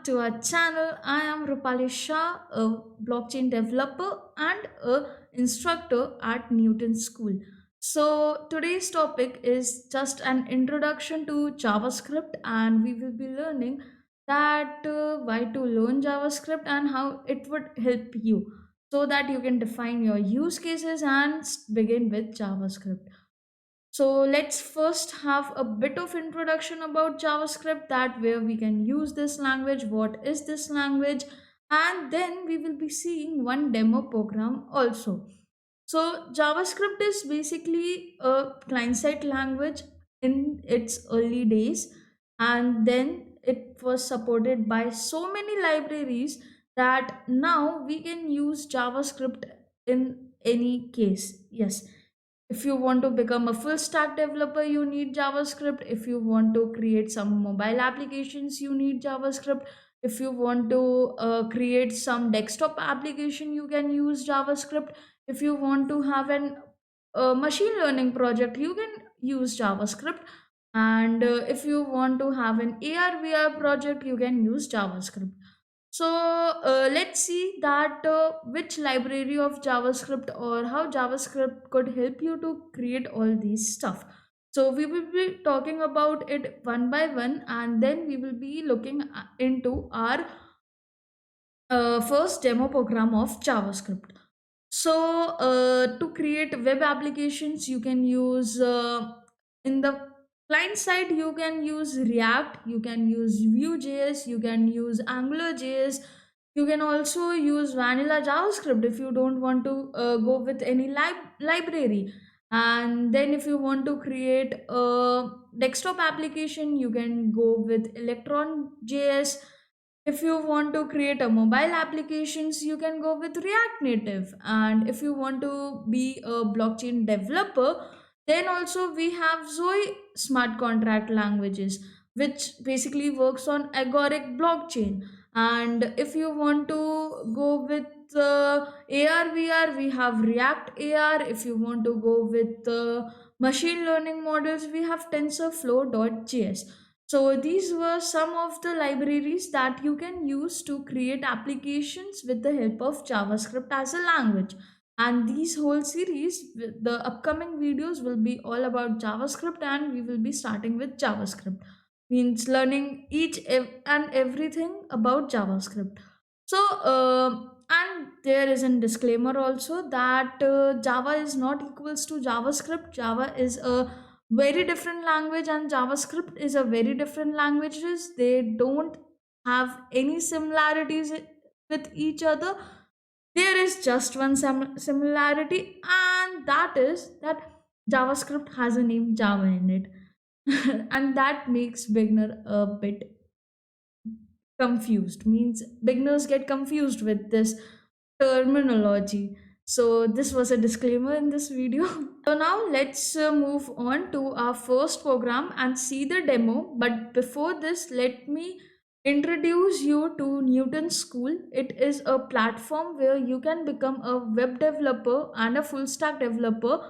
back to our channel. I am Rupali Shah, a blockchain developer and a instructor at Newton School. So today's topic is just an introduction to JavaScript, and we will be learning that why to learn JavaScript and how it would help you so that you can define your use cases and begin with JavaScript. So let's first have a bit of introduction about JavaScript, that where we can use this language, what is this language, and then we will be seeing one demo program also. So JavaScript is basically a client-side language in its early days, and then it was supported by so many libraries that now we can use JavaScript in any case. Yes, if you want to become a full stack developer, you need JavaScript. If you want to create some mobile applications, you need JavaScript. If you want to create some desktop application, you can use JavaScript. If you want to have an machine learning project, you can use JavaScript. And if you want to have an AR VR project, you can use JavaScript. So let's see that which library of JavaScript or how JavaScript could help you to create all these stuff. So we will be talking about it one by one, and then we will be looking into our first demo program of JavaScript. So to create web applications, you can use in the client side, you can use React, you can use Vue.js, you can use AngularJS, you can also use vanilla JavaScript if you don't want to go with any library. And then if you want to create a desktop application, you can go with Electron.js. If you want to create a mobile applications, you can go with React Native. And if you want to be a blockchain developer, then also we have Zoe smart contract languages, which basically works on agoric blockchain. And if you want to go with AR VR, we have React AR. If you want to go with machine learning models, we have TensorFlow.js. So these were some of the libraries that you can use to create applications with the help of JavaScript as a language. And these whole series, the upcoming videos will be all about JavaScript, and we will be starting with JavaScript. Means learning and everything about JavaScript. So, and there is a disclaimer also that Java is not equals to JavaScript. Java is a very different language, and JavaScript is a very different languages. They don't have any similarities with each other. There is just one similarity, and that is that JavaScript has a name Java in it. And that makes beginner a bit confused, means beginners get confused with this terminology. So this was a disclaimer in this video. So now let's move on to our first program and see the demo. But before this, let me introduce you to Newton School. It is a platform where you can become a web developer and a full stack developer.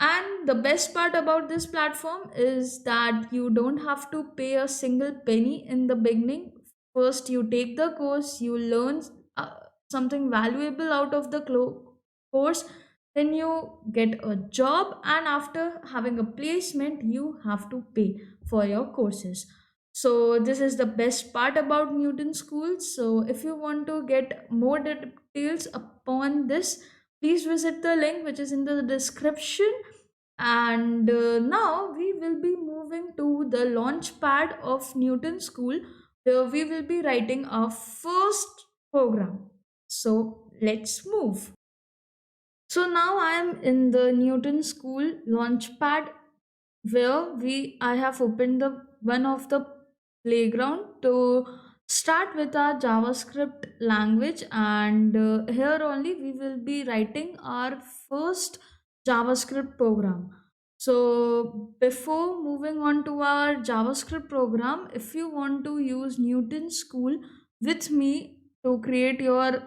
And the best part about this platform is that you don't have to pay a single penny in the beginning. First, you take the course, you learn uh, something valuable out of the course, then you get a job, and after having a placement, you have to pay for your courses. So, this is the best part about Newton School. So, if you want to get more details upon this, please visit the link which is in the description. And now we will be moving to the launch pad of Newton School, where we will be writing our first program. So let's move. So now I am in the Newton School launchpad, where we I have opened the one of the playground to start with our JavaScript language, and here only we will be writing our first JavaScript program. So before moving on to our JavaScript program, if you want to use Newton School with me to create your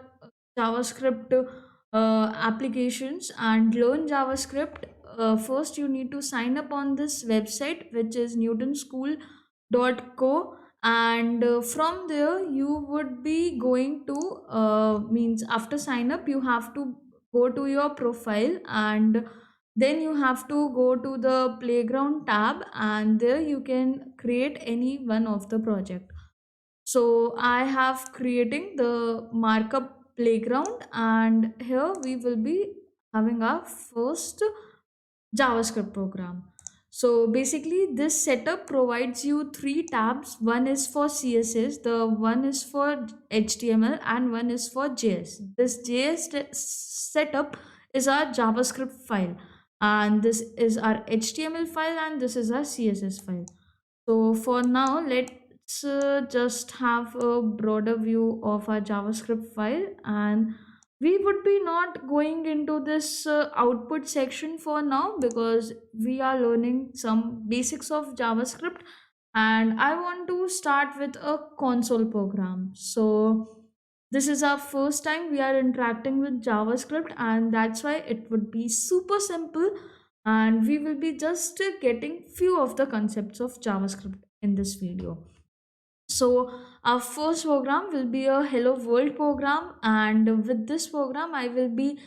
JavaScript applications and learn JavaScript, first you need to sign up on this website, which is newtonschool.co. and from there you would be going to means after sign up you have to go to your profile, and then you have to go to the playground tab, and there you can create any one of the project. So I have creating the markup playground, and here we will be having our first JavaScript program. So basically, this setup provides you three tabs. One is for CSS, the one is for HTML, and one is for JS. This JS setup is our JavaScript file, and this is our HTML file, and this is our CSS file. So for now, let's just have a broader view of our JavaScript file, and we would be not going into this output section for now because we are learning some basics of JavaScript, and I want to start with a console program. So this is our first time we are interacting with JavaScript, and that's why it would be super simple, and we will be just getting few of the concepts of JavaScript in this video. So our first program will be a hello world program, and with this program I will be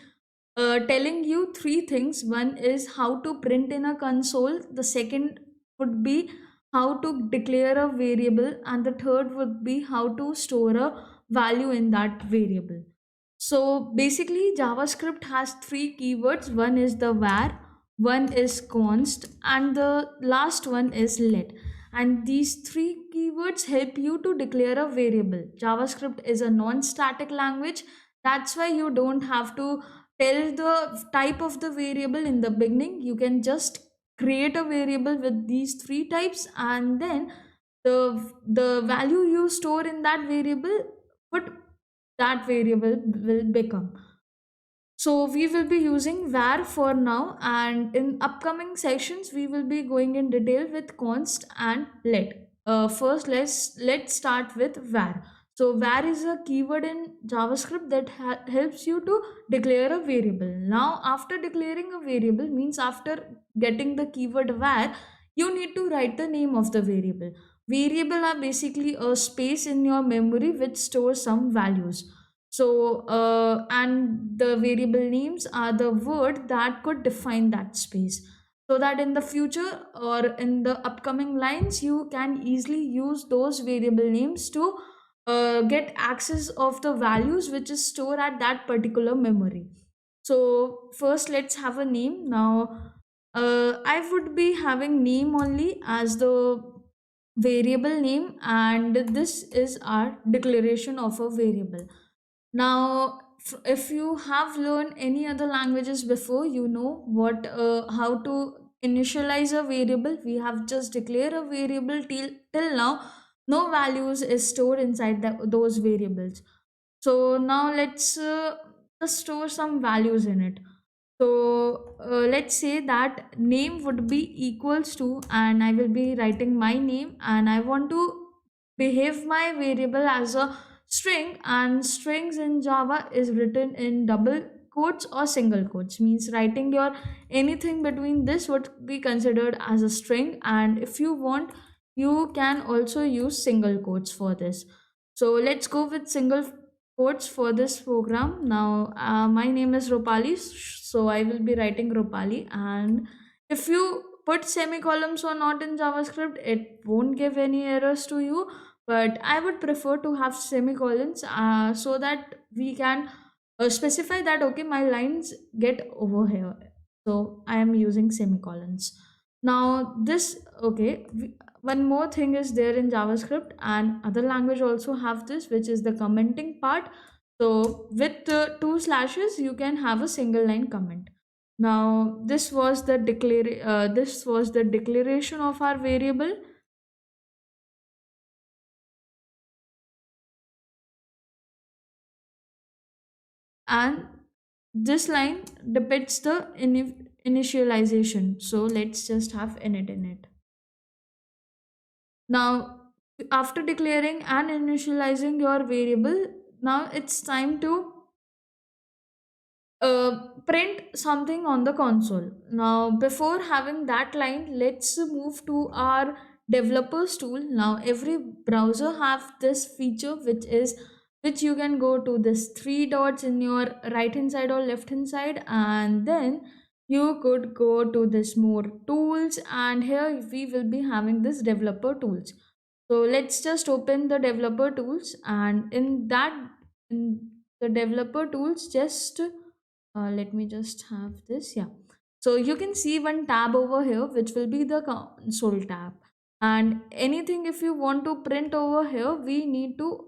telling you three things. One is how to print in a console, the second would be how to declare a variable, and the third would be how to store a value in that variable. So basically, JavaScript has three keywords. One is the var, one is const, and the last one is let. And these three keywords help you to declare a variable. JavaScript is a non-static language. That's why you don't have to tell the type of the variable in the beginning. You can just create a variable with these three types, and then the value you store in that variable would that variable will become. So we will be using var for now, and in upcoming sections we will be going in detail with const and let. First, let's start with var. So var is a keyword in JavaScript that helps you to declare a variable. Now, after declaring a variable means after getting the keyword var, you need to write the name of the variable. Variable are basically a space in your memory which stores some values. So, and the variable names are the word that could define that space. So that in the future or in the upcoming lines, you can easily use those variable names to get access of the values which is stored at that particular memory. So first, let's have a name. Now, I would be having name only as the variable name, and this is our declaration of a variable. Now, if you have learned any other languages before, you know what how to initialize a variable. We have just declared a variable till now. No values is stored inside those variables. So now let's just store some values in it. So let's say that name would be equals to, and I will be writing my name, and I want to behave my variable as a string, and strings in Java is written in double quotes or single quotes, means writing your anything between this would be considered as a string, and if you want you can also use single quotes for this. So let's go with single quotes for this program. Now, my name is Ropali, so I will be writing Ropali. And if you put semicolons or not in JavaScript, it won't give any errors to you. But I would prefer to have semicolons so that we can specify that okay, my lines get over here. So I am using semicolons. Now, this okay. One more thing is there in JavaScript, and other language also have this, which is the commenting part. So with two slashes you can have a single line comment. Now this was the declaration of our variable, and this line depicts the initialization. So let's just have init in it. Now, after declaring and initializing your variable, now it's time to print something on the console. Now, before having that line, let's move to our developers tool. Now every browser have this feature, which you can go to this three dots in your right hand side or left hand side, and then you could go to this more tools, and here we will be having this developer tools. So let's just open the developer tools, and in the developer tools, just let me just have this. Yeah, so you can see one tab over here, which will be the console tab. And anything if you want to print over here, we need to,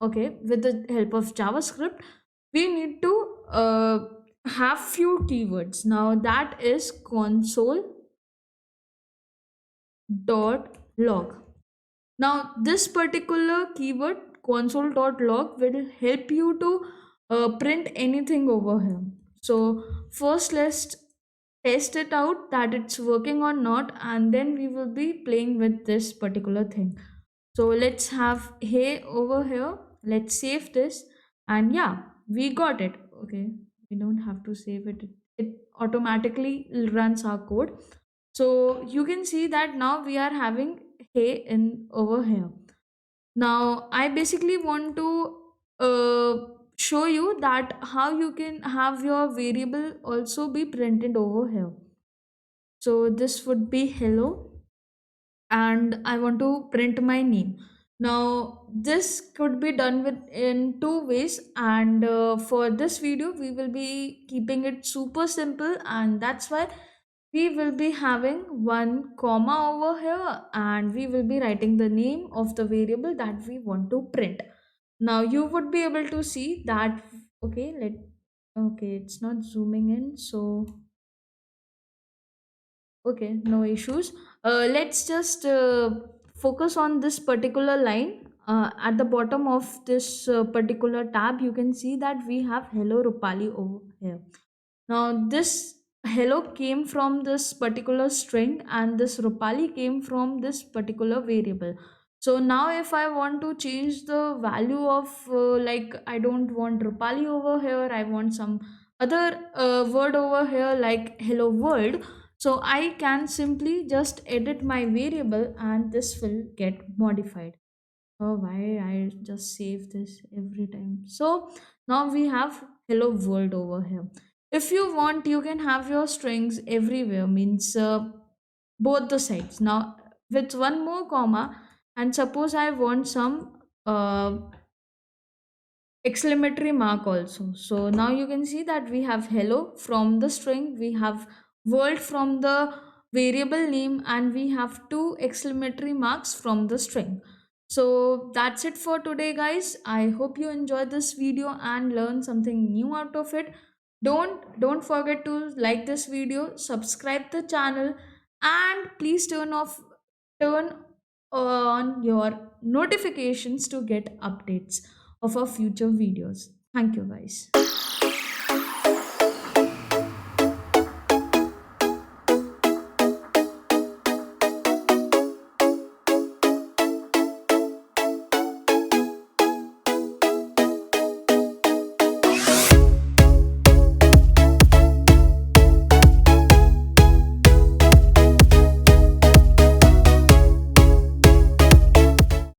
okay, with the help of JavaScript, we need to have few keywords. Now that is console dot log. Now, this particular keyword console.log will help you to print anything over here. So, first let's test it out that it's working or not, and then we will be playing with this particular thing. So, let's have hey over here. Let's save this, and yeah, we got it. Okay, we don't have to save it, it automatically runs our code. So you can see that now we are having hey in over here. Now I basically want to uh, show you that how you can have your variable also be printed over here. So this would be hello, and I want to print my name. Now this could be done with in two ways, and for this video we will be keeping it super simple, and that's why we will be having one comma over here, and we will be writing the name of the variable that we want to print. Now you would be able to see that, okay, okay, it's not zooming in, so okay, no issues. Let's just focus on this particular line. At the bottom of this particular tab, you can see that we have hello Rupali over here. Now, this hello came from this particular string, and this Rupali came from this particular variable. So now, if I want to change the value of, like, I don't want Rupali over here, I want some other word over here, like hello world. So I can simply just edit my variable, and this will get modified. Oh, why I just save this every time. So now we have hello world over here. If you want, you can have your strings everywhere, means both the sides. Now with one more comma, and suppose I want some exclamatory mark also. So now you can see that we have hello from the string, we have world from the variable name, and we have two exclamatory marks from the string. So that's it for today, guys. I hope you enjoyed this video and learned something new out of it. Don't forget to like this video, subscribe the channel, and please turn on your notifications to get updates of our future videos. Thank you, guys.